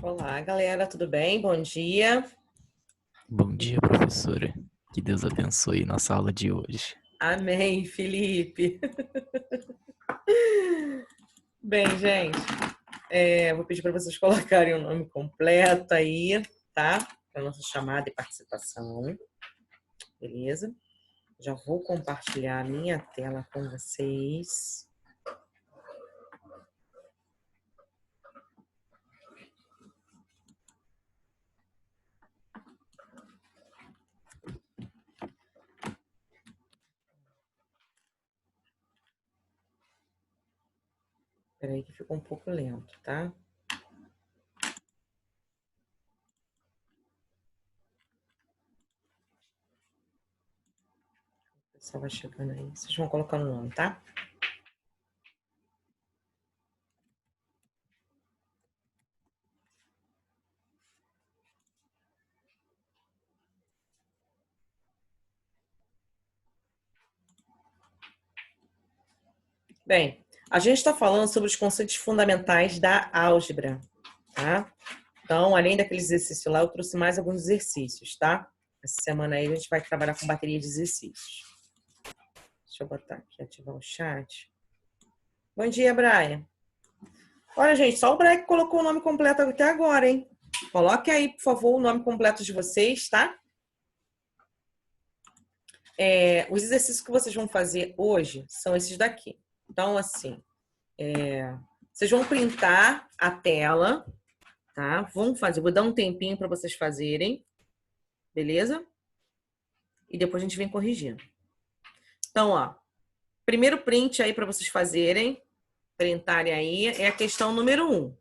Olá, galera, tudo bem? Bom dia. Bom dia, professora. Que Deus abençoe nossa aula de hoje. Amém, Felipe. Bem, gente, vou pedir para vocês colocarem o nome completo aí, tá? Para nossa chamada e participação, beleza? Já vou compartilhar a minha tela com vocês. Espera aí que ficou um pouco lento, tá? O pessoal vai chegando aí. Vocês vão colocando o nome, tá? Bem, a gente está falando sobre os conceitos fundamentais da álgebra, tá? Então, além daquele exercício lá, eu trouxe mais alguns exercícios, tá? Essa semana aí a gente vai trabalhar com bateria de exercícios. Deixa eu botar aqui, ativar o chat. Bom dia, Brian. Olha, gente, só o Brian que colocou o nome completo até agora, hein? Coloque aí, por favor, o nome completo de vocês, tá? Os exercícios que vocês vão fazer hoje são esses daqui. Então, assim, vocês vão printar a tela, tá? Vão fazer, vou dar um tempinho para vocês fazerem, beleza? E depois a gente vem corrigindo. Então, ó, primeiro print aí para vocês fazerem, printarem aí, é a questão número 1.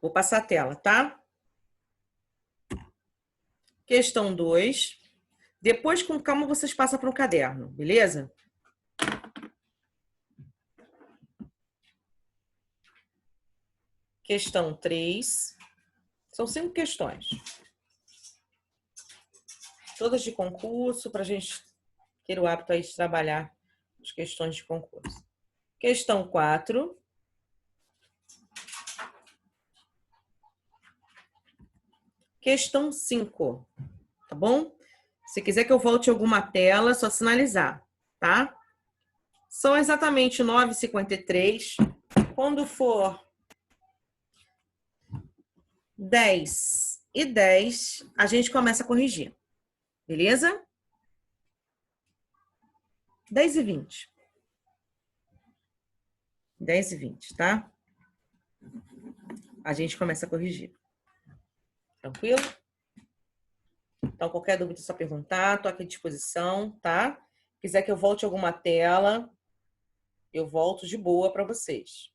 Vou passar a tela, tá? Questão 2. Depois, com calma, vocês passam para o caderno, beleza? Questão 3. São 5 questões. Todas de concurso, para a gente ter o hábito aí de trabalhar as questões de concurso. Questão 4. Questão 5, tá bom? Se quiser que eu volte alguma tela, é só sinalizar, tá? São exatamente 9h53. Quando for 10h10, a gente começa a corrigir, beleza? 10h20. 10h20, tá? A gente começa a corrigir. Tranquilo? Então, qualquer dúvida é só perguntar, estou aqui à disposição, tá? Quiser que eu volte alguma tela, eu volto de boa para vocês.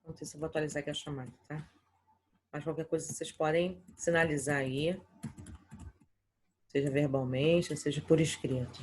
Não sei se eu vou atualizar aqui a chamada, tá? Mas qualquer coisa vocês podem sinalizar aí, seja verbalmente, seja por escrito.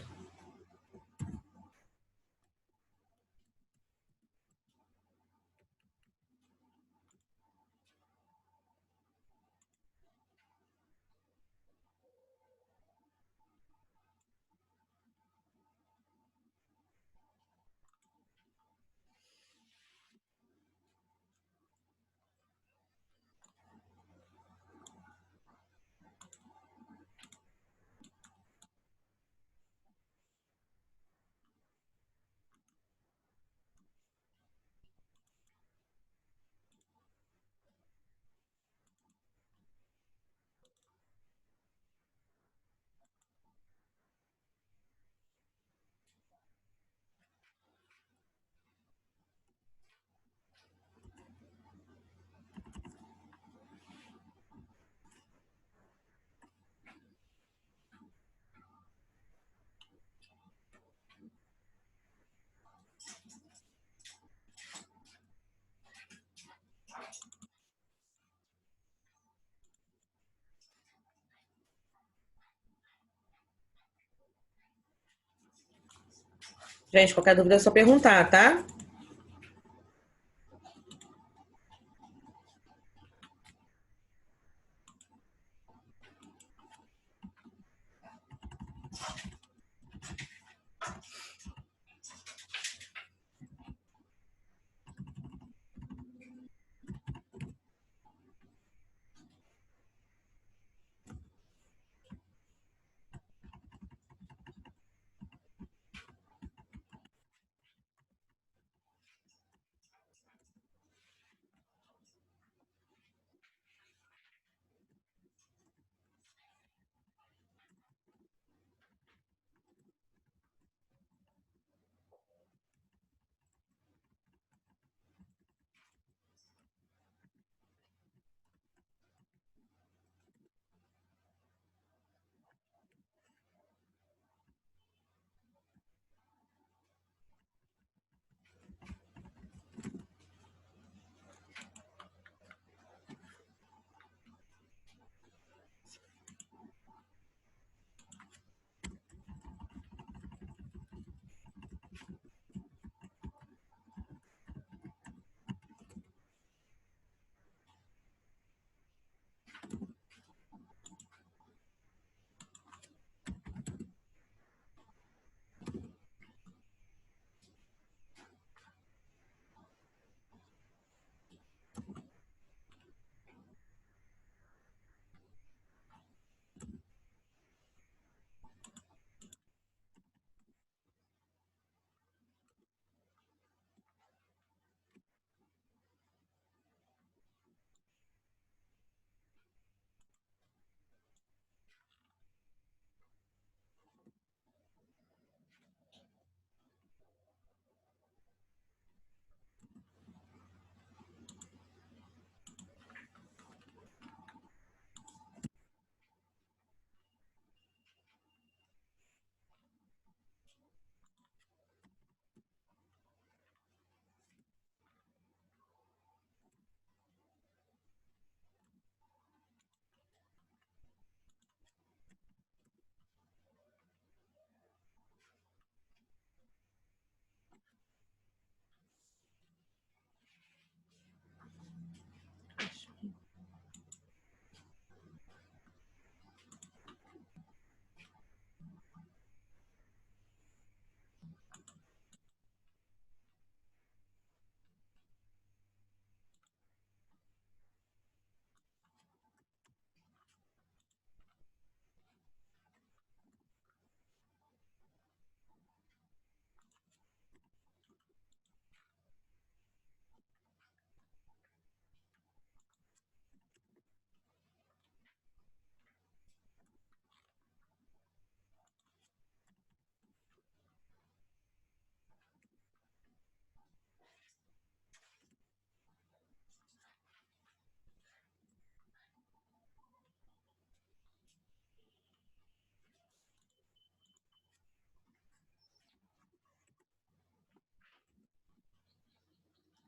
Gente, qualquer dúvida é só perguntar, tá?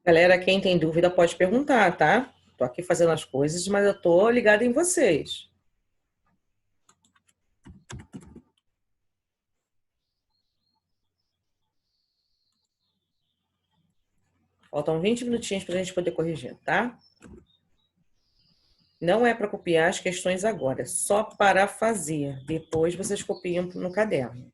Galera, quem tem dúvida pode perguntar, tá? Tô aqui fazendo as coisas, mas eu tô ligada em vocês. Faltam 20 minutinhos para a gente poder corrigir, tá? Não é para copiar as questões agora, é só para fazer. Depois vocês copiam no caderno.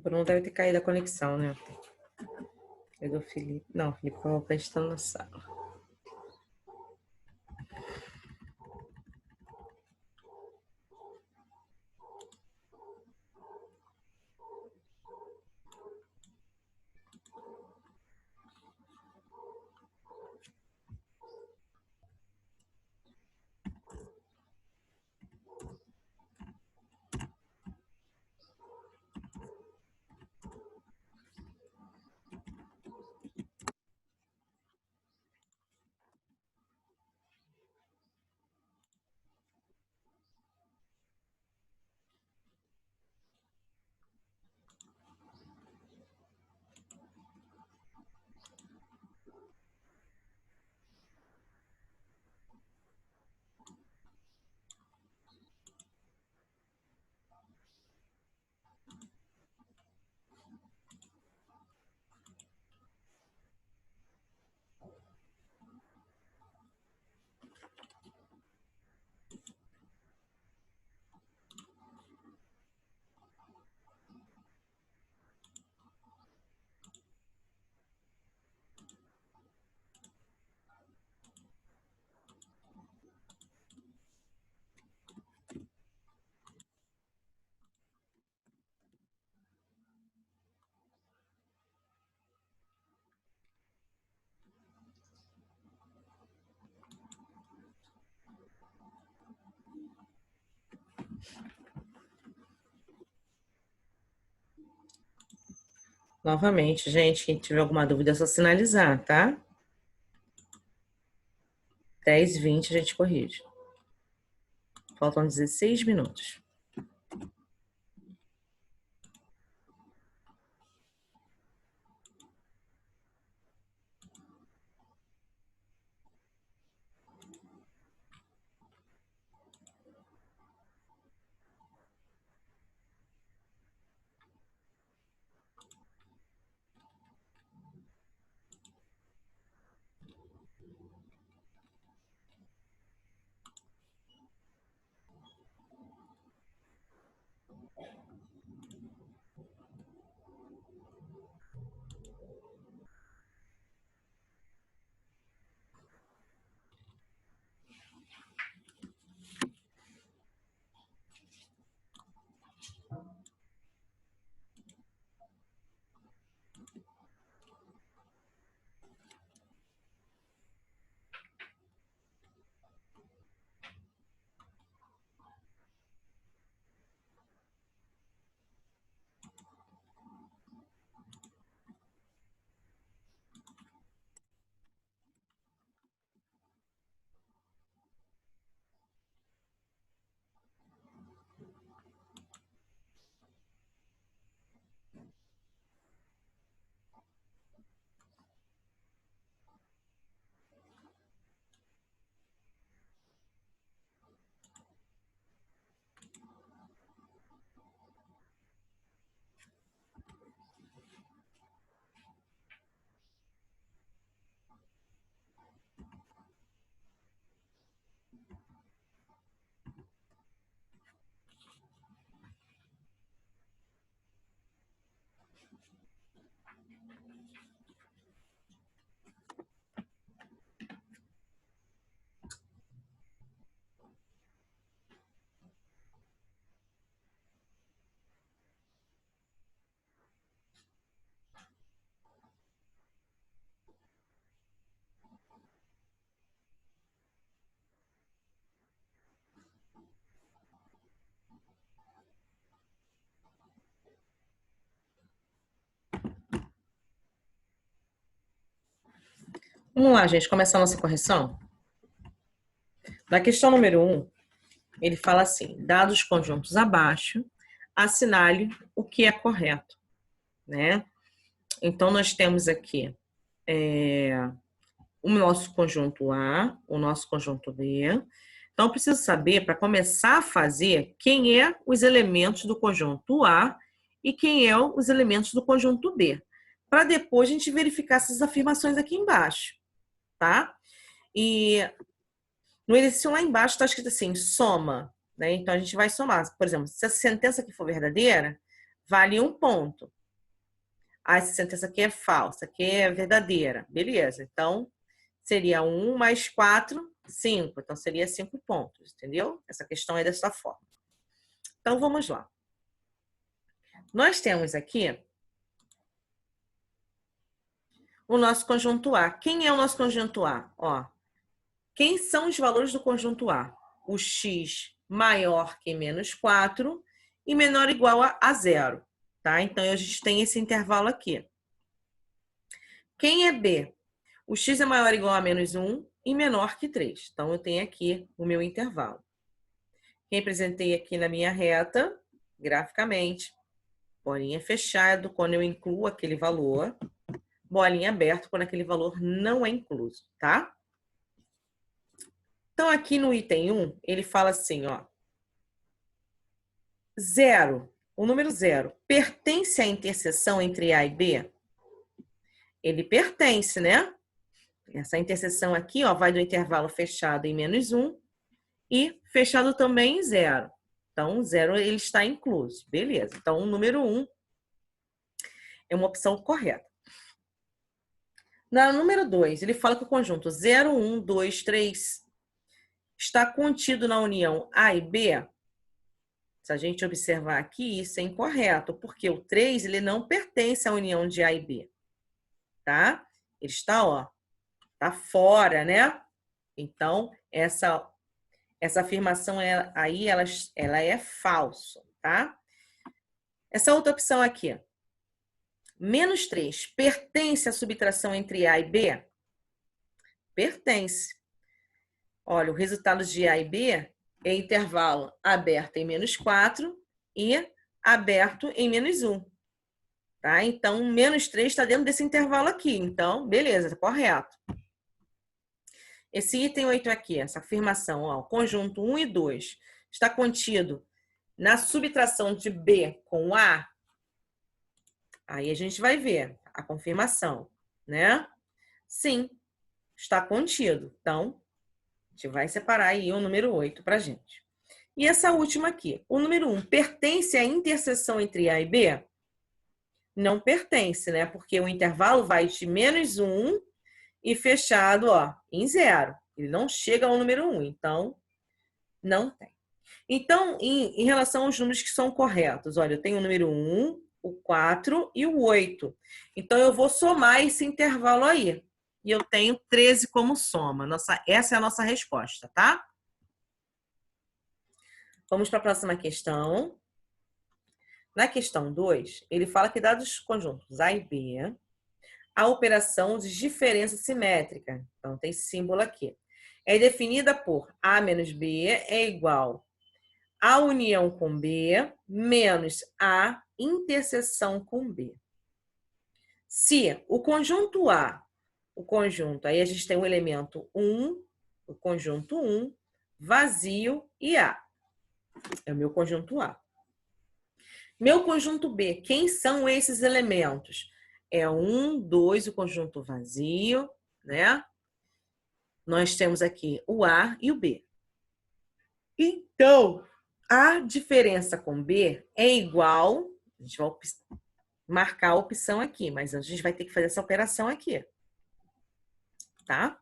Bruno deve ter caído a conexão, né? É do Felipe. Não, o Felipe estava prestando na sala. Novamente, gente, quem tiver alguma dúvida é só sinalizar, tá? 10h20 a gente corrige. Faltam 16 minutos. Vamos lá, gente, começar a nossa correção? Na questão número 1, ele fala assim, dados conjuntos abaixo, assinale o que é correto, né? Então, nós temos aqui o nosso conjunto A, o nosso conjunto B. Então, eu preciso saber, para começar a fazer, quem é os elementos do conjunto A e quem é os elementos do conjunto B. Para depois a gente verificar essas afirmações aqui embaixo, tá? E no exercício lá embaixo está escrito assim, soma, né? Então, a gente vai somar. Por exemplo, se a sentença aqui for verdadeira, vale 1 ponto. Ah, essa sentença aqui é falsa, aqui é verdadeira. Beleza, então seria 1 mais 4, 5. Então seria 5 pontos, entendeu? Essa questão é dessa forma. Então vamos lá. Nós temos aqui o nosso conjunto A. Quem é o nosso conjunto A? Ó, quem são os valores do conjunto A? O x maior que menos 4 e menor ou igual a 0. Tá? Então, a gente tem esse intervalo aqui. Quem é B? O x é maior ou igual a menos 1 e menor que 3. Então, eu tenho aqui o meu intervalo. Representei aqui na minha reta, graficamente. Bolinha fechado quando eu incluo aquele valor. Bolinha aberta quando aquele valor não é incluso, tá? Então, aqui no item 1, ele fala assim, ó. 0, o número 0, pertence à interseção entre A e B? Ele pertence, né? Essa interseção aqui, ó, vai do intervalo fechado em menos 1 e fechado também em 0. Então, 0 ele está incluso. Beleza. Então, o número 1 é uma opção correta. No número 2, ele fala que o conjunto 0, 1, 2, 3 está contido na união A e B. Se a gente observar aqui, isso é incorreto, porque o 3 ele não pertence à união de A e B. Tá? Ele está, ó, tá fora, né? Então, essa afirmação aí, ela é falsa, tá? Essa outra opção aqui, menos 3, pertence à subtração entre A e B? Pertence. Olha, o resultado de A e B é intervalo aberto em menos 4 e aberto em menos 1. Tá? Então, menos 3 está dentro desse intervalo aqui. Então, beleza, tá correto. Esse item 8 aqui, essa afirmação, ó, conjunto 1 e 2 está contido na subtração de B com A. Aí a gente vai ver a confirmação, né? Sim, está contido. Então, a gente vai separar aí o número 8 para a gente. E essa última aqui, o número 1, pertence à interseção entre A e B? Não pertence, né? Porque o intervalo vai de menos 1 e fechado, ó, em 0. Ele não chega ao número 1, então não tem. Então, em relação aos números que são corretos, olha, eu tenho o número 1, o 4 e o 8. Então, eu vou somar esse intervalo aí. E eu tenho 13 como soma. Essa é a nossa resposta, tá? Vamos para a próxima questão. Na questão 2, ele fala que dados os conjuntos A e B, a operação de diferença simétrica, então tem símbolo aqui, é definida por A menos B é igual a união com B menos a interseção com B. Se o conjunto A, aí a gente tem o elemento 1, o conjunto 1, vazio e A. É o meu conjunto A. Meu conjunto B, quem são esses elementos? É 1, 2, o conjunto vazio, né? Nós temos aqui o A e o B. Então, a diferença com B é igual, a gente vai marcar a opção aqui, mas a gente vai ter que fazer essa operação aqui, tá?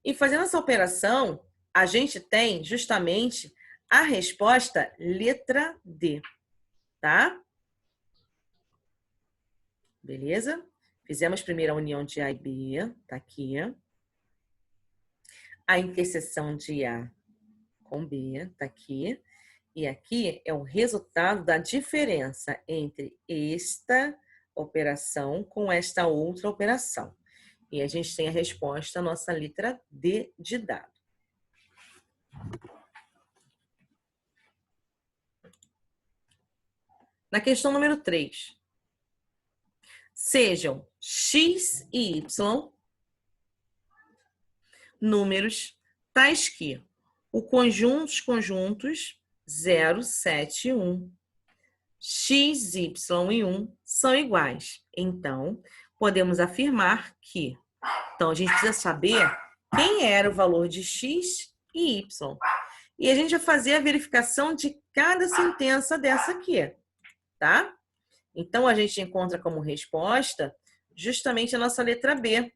E fazendo essa operação, a gente tem justamente a resposta letra D, tá? Beleza? Fizemos primeiro a união de A e B, tá aqui. A interseção de A com B, tá aqui. E aqui é o resultado da diferença entre esta operação com esta outra operação. E a gente tem a resposta, a nossa letra D de dado. Na questão número 3. Sejam x e y números tais que os conjuntos 0, 7 e 1, x, y e 1 são iguais. Então, podemos afirmar que... Então, a gente precisa saber quem era o valor de x e y. E a gente vai fazer a verificação de cada sentença dessa aqui, tá? Então, a gente encontra como resposta justamente a nossa letra B,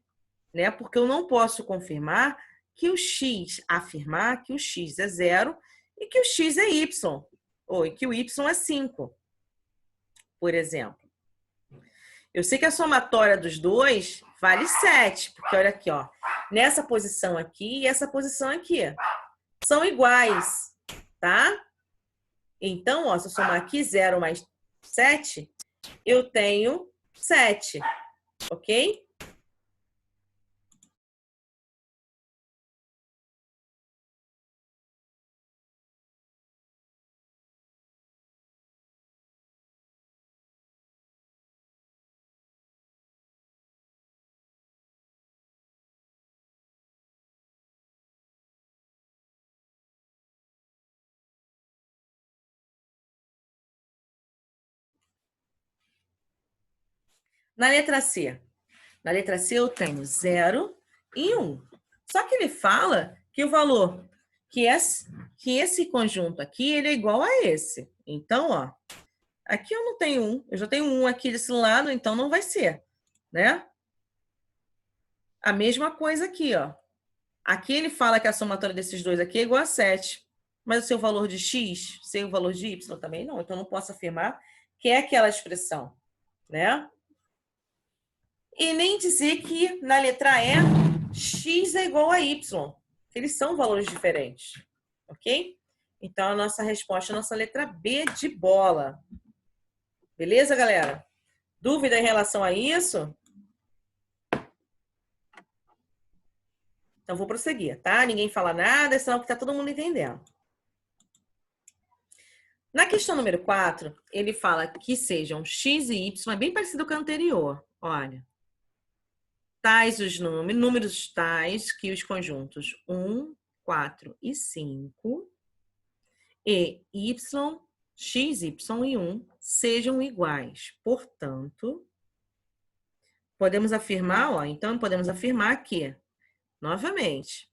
né? Porque eu não posso confirmar que o x, afirmar que o x é 0 e que o x é y, ou que o y é 5, por exemplo. Eu sei que a somatória dos dois vale 7, porque olha aqui, ó, nessa posição aqui e essa posição aqui são iguais, tá? Então, ó, se eu somar aqui 0 mais 7, eu tenho 7, ok? Na letra C. Na letra C eu tenho 0 e 1. Só que ele fala que o valor, que esse conjunto aqui, ele é igual a esse. Então, ó, aqui eu não tenho 1. Eu já tenho 1 aqui desse lado, então não vai ser, né? A mesma coisa aqui, ó. Aqui ele fala que a somatória desses dois aqui é igual a 7. Mas o seu valor de x, sem o valor de y também não. Então, eu não posso afirmar que é aquela expressão, né? E nem dizer que na letra E, x é igual a y. Eles são valores diferentes, ok? Então, a nossa resposta é a nossa letra B de bola. Beleza, galera? Dúvida em relação a isso? Então, vou prosseguir, tá? Ninguém fala nada, senão que tá todo mundo entendendo. Na questão número 4, ele fala que sejam x e y, é bem parecido com a anterior. Olha. Tais os números tais que os conjuntos 1, 4 e 5 e y, x, y e 1 sejam iguais. Portanto, podemos afirmar, ó, então podemos afirmar que, novamente,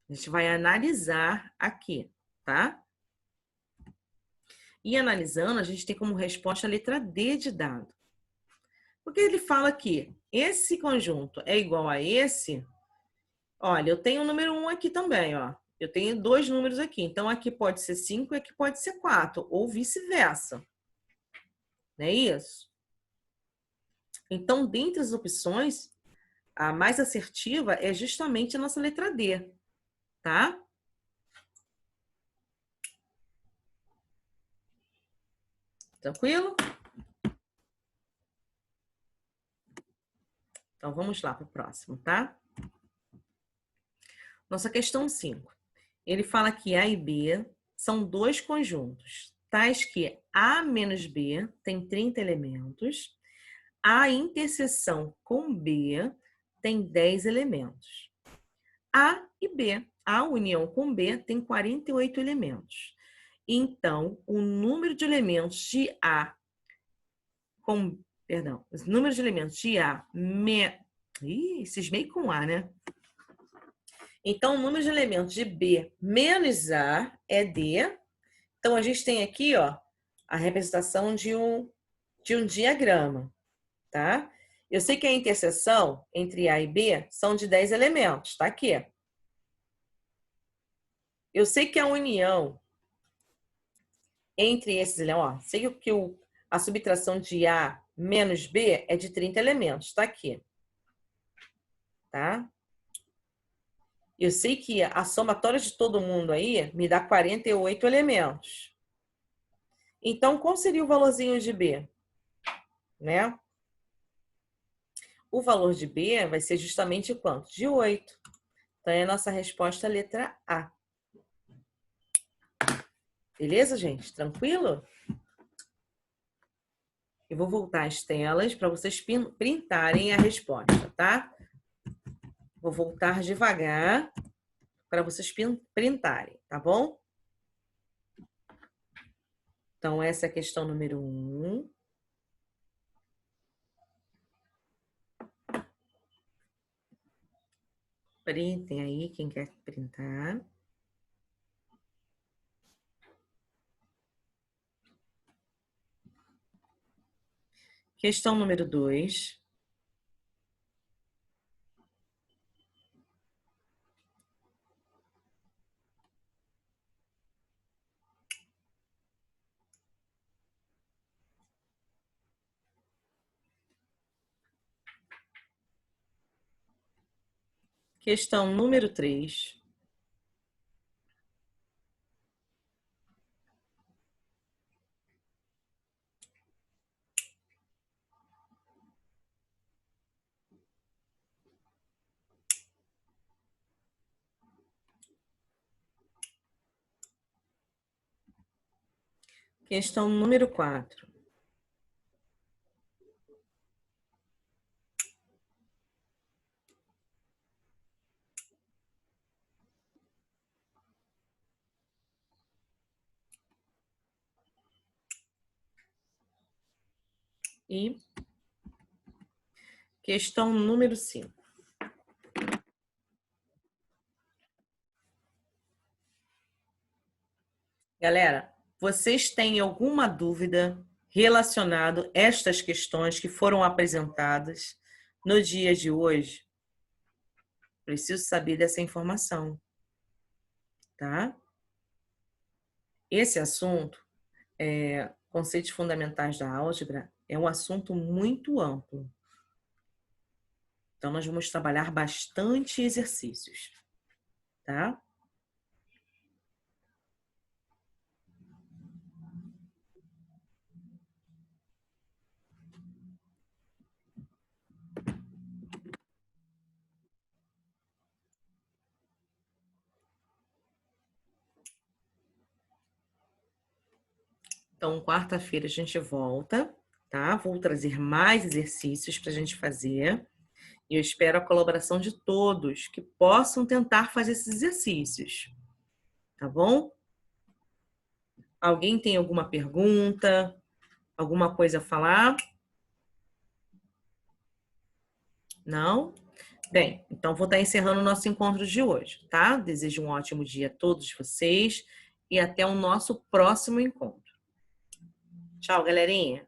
a gente vai analisar aqui, tá? E analisando, a gente tem como resposta a letra D de dado. Porque ele fala que esse conjunto é igual a esse. Olha, eu tenho o número 1 aqui também, ó. Eu tenho dois números aqui. Então, aqui pode ser 5 e aqui pode ser 4, ou vice-versa. Não é isso? Então, dentre as opções, a mais assertiva é justamente a nossa letra D, tá? Tranquilo? Então, vamos lá para o próximo, tá? Nossa questão 5. Ele fala que A e B são dois conjuntos, tais que A menos B tem 30 elementos, a interseção com B tem 10 elementos. A e B, a união com B tem 48 elementos. Então, o número de elementos de A com, perdão, os números de elementos de A, cismei com A, né? Então, o número de elementos de B menos A é D. Então, a gente tem aqui, ó, a representação de um diagrama, tá? Eu sei que a interseção entre A e B são de 10 elementos, tá aqui. Eu sei que a união entre esses elementos, ó, sei que a subtração de A menos B é de 30 elementos, tá aqui. Tá? Eu sei que a somatória de todo mundo aí me dá 48 elementos. Então, qual seria o valorzinho de B? Né? O valor de B vai ser justamente quanto? De 8. Então, é a nossa resposta a letra A. Beleza, gente? Tranquilo? Eu vou voltar às telas para vocês printarem a resposta, tá? Vou voltar devagar para vocês printarem, tá bom? Então, essa é a questão número 1. Printem aí, quem quer printar. Questão número 2. Questão número 3. Questão número 4. E questão número 5. Galera, vocês têm alguma dúvida relacionada a estas questões que foram apresentadas no dia de hoje? Preciso saber dessa informação, tá? Esse assunto, conceitos fundamentais da álgebra, é um assunto muito amplo. Então, nós vamos trabalhar bastante exercícios, tá? Então, quarta-feira a gente volta, tá? Vou trazer mais exercícios para a gente fazer. E eu espero a colaboração de todos que possam tentar fazer esses exercícios, tá bom? Alguém tem alguma pergunta? Alguma coisa a falar? Não? Bem, então vou estar encerrando o nosso encontro de hoje, tá? Desejo um ótimo dia a todos vocês e até o nosso próximo encontro. Tchau, galerinha!